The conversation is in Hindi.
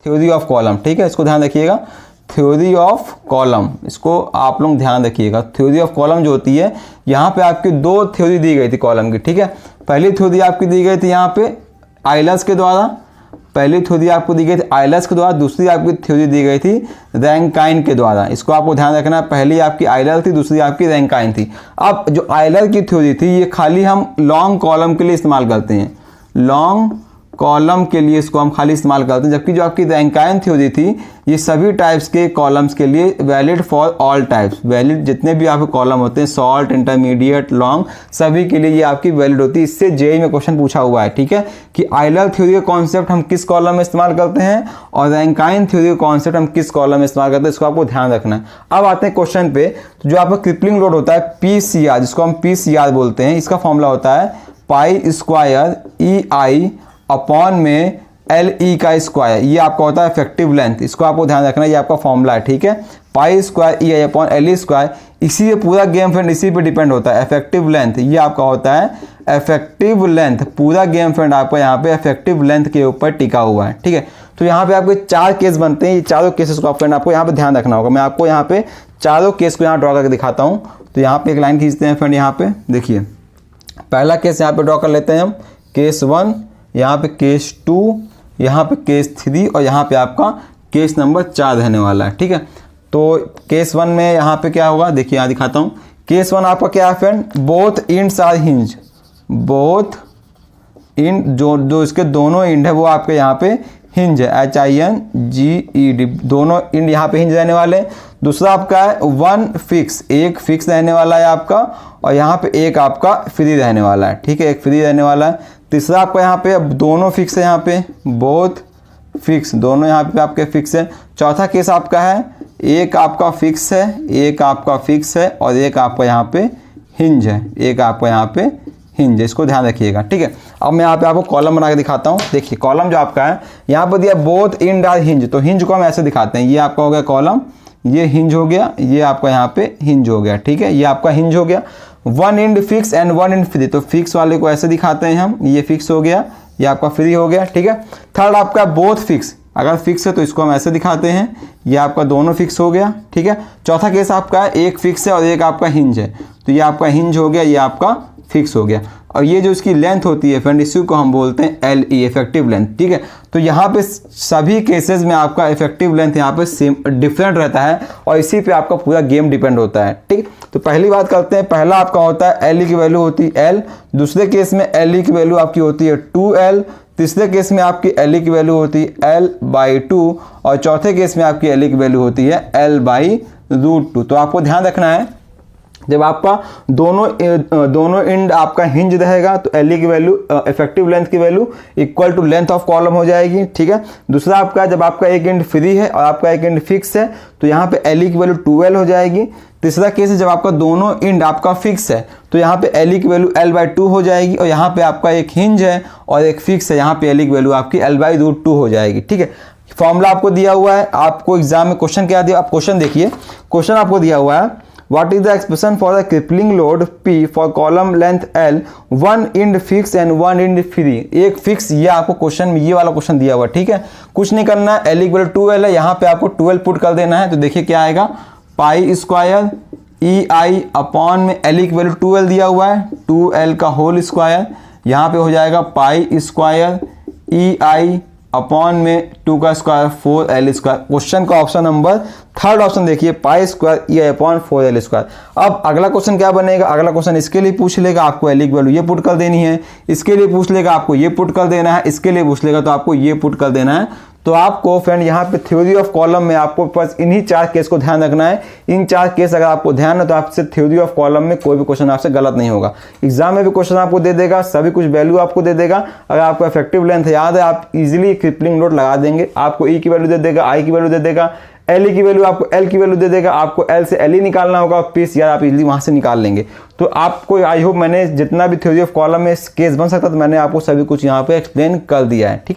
थ्योरी ऑफ कॉलम, ठीक है, इसको ध्यान रखिएगा, थ्योरी ऑफ कॉलम, इसको आप लोग ध्यान रखिएगा। थ्योरी ऑफ कॉलम जो होती है, यहाँ पे आपकी दो थ्योरी दी गई थी कॉलम की, ठीक है। पहली थ्योरी आपकी दी गई थी यहाँ पे आइलर्स के द्वारा, पहली थ्योरी आपको दी गई थी आइलर्स के द्वारा, दूसरी आपकी थ्योरी दी गई थी रैंकाइन के द्वारा। इसको आपको ध्यान रखना है, पहली आपकी आइलर थी, दूसरी आपकी रैंकाइन थी। अब जो आइलर की थ्योरी थी ये खाली हम लॉन्ग कॉलम के लिए इस्तेमाल करते हैं, लॉन्ग कॉलम के लिए इसको हम खाली इस्तेमाल करते हैं, जबकि जो आपकी रैंकाइन थ्योरी थी ये सभी टाइप्स के कॉलम्स के लिए valid for all types, valid जितने भी आपके कॉलम होते हैं, शॉर्ट, इंटरमीडिएट, लॉन्ग, सभी के लिए ये आपकी वैलिड होती है। इससे जेईई में क्वेश्चन पूछा हुआ है, ठीक है, कि आइलर थ्योरी का कॉन्सेप्ट हम किस कॉलम में इस्तेमाल करते हैं और रैंकाइन थ्योरी का कॉन्सेप्ट हम किस कॉलम में इस्तेमाल करते हैं, इसको आपको ध्यान रखना है। अब आते हैं क्वेश्चन पे, तो जो आपका क्रिपलिंग लोड होता है PCR, जिसको हम PCR बोलते हैं, इसका फॉर्मूला होता है पाई स्क्वायर EI अपॉन में LE का स्क्वायर, ये आपका होता है इफेक्टिव लेंथ, इसको आपको ध्यान रखना है, ये आपका फॉर्मूला है, ठीक है, pi square EI upon LE square, इसी पे पूरा गेम फ्रेंड इसी पे डिपेंड होता है, इफेक्टिव लेंथ, ये आपका होता है इफेक्टिव लेंथ, पूरा गेम फ्रेंड आपका यहाँ पे इफेक्टिव लेंथ के ऊपर टिका हुआ है, ठीक है। तो यहाँ पे आपके 4 केस बनते हैं, ये चारों केसेस को फ्रेंड आपको यहाँ पे ध्यान रखना होगा। मैं आपको यहाँ पे चारों केस को यहाँ ड्रॉ करके दिखाता हूँ। तो यहाँ पे एक लाइन खींचते हैं फ्रेंड, यहाँ पे देखिए, पहला केस यहाँ पे ड्रॉ कर लेते हैं हम, केस 1, यहाँ पे केस 2, यहाँ पे केस 3 और यहाँ पे आपका केस नंबर 4 रहने वाला है, ठीक है। तो केस 1 में यहाँ पे क्या होगा, देखिए यहाँ दिखाता हूँ। केस 1 आपका क्या है friend, both ends are hinge, both end जो इसके दोनों इंड है वो आपके यहाँ पे हिंज है, HINGED, दोनों इंड यहाँ पे हिंज रहने वाले हैं। दूसरा आपका है 1 फिक्स, एक फिक्स रहने वाला है आपका, और यहाँ पे एक आपका फ्री रहने वाला है, ठीक है, एक फ्री रहने वाला है। तीसरा आपका यहाँ पे अब दोनों फिक्स है, यहाँ पे बोथ फिक्स, दोनों यहाँ पे आपके फिक्स है। चौथा केस आपका है एक आपका फिक्स है, एक आपका फिक्स है और एक आपका यहाँ पे हिंज है, एक आपका यहाँ पे हिंज है, इसको ध्यान रखिएगा, ठीक है। अब मैं यहाँ पे आपको कॉलम बना के दिखाता हूँ। देखिए कॉलम जो आपका है यहाँ पर दिया बोथ इंड आर हिंज, तो हिंज को हम ऐसे दिखाते हैं, ये आपका हो गया कॉलम, ये हिंज हो गया, ये आपका यहाँ पे हिंज हो गया, ठीक है, ये आपका हिंज हो गया। 1 end fix and 1 end free, तो फिक्स वाले को ऐसे दिखाते हैं हम, ये फिक्स हो गया, ये आपका फ्री हो गया, ठीक है। थर्ड आपका बोथ फिक्स, अगर फिक्स है तो इसको हम ऐसे दिखाते हैं, ये आपका दोनों फिक्स हो गया, ठीक है। चौथा केस आपका एक फिक्स है और एक आपका हिंज है, तो ये आपका हिंज हो गया, ये आपका फिक्स हो गया। और ये जो इसकी लेंथ होती है फ्रेंड, इसी को हम बोलते हैं LE, इफेक्टिव लेंथ, ठीक है। तो यहाँ पे सभी केसेस में आपका इफेक्टिव लेंथ यहाँ पे सेम डिफरेंट रहता है और इसी पे आपका पूरा गेम डिपेंड होता है, ठीक। तो पहली बात करते हैं, पहला आपका होता है LE की वैल्यू होती है L, दूसरे केस में LE की वैल्यू आपकी होती है 2L, तीसरे केस में आपकी LE की वैल्यू होती है L/2 और चौथे केस में आपकी LE की वैल्यू होती है L/√2। तो आपको ध्यान रखना है, जब आपका दोनों इंड आपका हिंज रहेगा तो LE की वैल्यू, इफेक्टिव लेंथ की value equal to length of column हो जाएगी, ठीक है। दूसरा आपका जब आपका एक इंड फ्री है और आपका एक इंड फिक्स है तो यहाँ पे LE की वैल्यू 2L हो जाएगी। तीसरा केस है जब आपका दोनों इंड आपका फिक्स है तो यहाँ पे LE की वैल्यू L/2 हो जाएगी और यहाँ पे आपका एक हिंज है और एक फिक्स है, यहाँ पे LE की वैल्यू आपकी L/√2 हो जाएगी, ठीक है। फॉर्मूला आपको दिया हुआ है, आपको एग्जाम में क्वेश्चन क्या दिया, आप क्वेश्चन देखिए, क्वेश्चन आपको दिया हुआ है, What is the expression for the crippling load P for column length L, 1 end fix and 1 end free, एक फिक्स, ये आपको क्वेश्चन में ये वाला क्वेश्चन दिया हुआ है, ठीक है। कुछ नहीं करना है, L इक्वल 2L है, यहाँ पे आपको 12 पुट कर देना है, तो देखिए क्या आएगा, पाई स्क्वायर EI अपॉन में L की वैल्यू 2L दिया हुआ है, 2L का होल स्क्वायर, यहाँ पे हो जाएगा पाई स्क्वायर EI अपॉन में 2 का स्क्वायर 4L स्क्वायर। क्वेश्चन का ऑप्शन नंबर थर्ड ऑप्शन देखिए, pi square EI upon 4L square. अब अगला क्वेश्चन क्या बनेगा, अगला क्वेश्चन इसके लिए पूछ लेगा, आपको L की वैल्यू ये पुट कर देनी है, इसके लिए पूछ लेगा आपको ये पुट कर देना है, इसके लिए पूछ लेगा तो आपको ये पुट कर देना है। तो आपको फ्रेंड यहाँ पे थ्योरी ऑफ कॉलम में आपको बस इन्हीं 4 केस को ध्यान रखना है। इन 4 केस अगर आपको ध्यान है तो आपसे थ्योरी ऑफ कॉलम में कोई भी क्वेश्चन आपसे गलत नहीं होगा। एग्जाम में भी क्वेश्चन आपको दे देगा, सभी कुछ वैल्यू आपको दे देगा। अगर आपको इफेक्टिव लेंथ याद है आप इजीली क्रिपलिंग लोड लगा देंगे। आपको E की वैल्यू दे देगा, I की वैल्यू दे देगा, LE की वैल्यू आपको L की वैल्यू दे देगा, आपको L से LE निकालना होगा, पीस यार आप इजीली वहां से निकाल लेंगे। तो आपको आई होप मैंने जितना भी थ्योरी ऑफ कॉलम में केस बन सकता था मैंने आपको सभी कुछ यहाँ पे एक्सप्लेन कर दिया है, ठीक।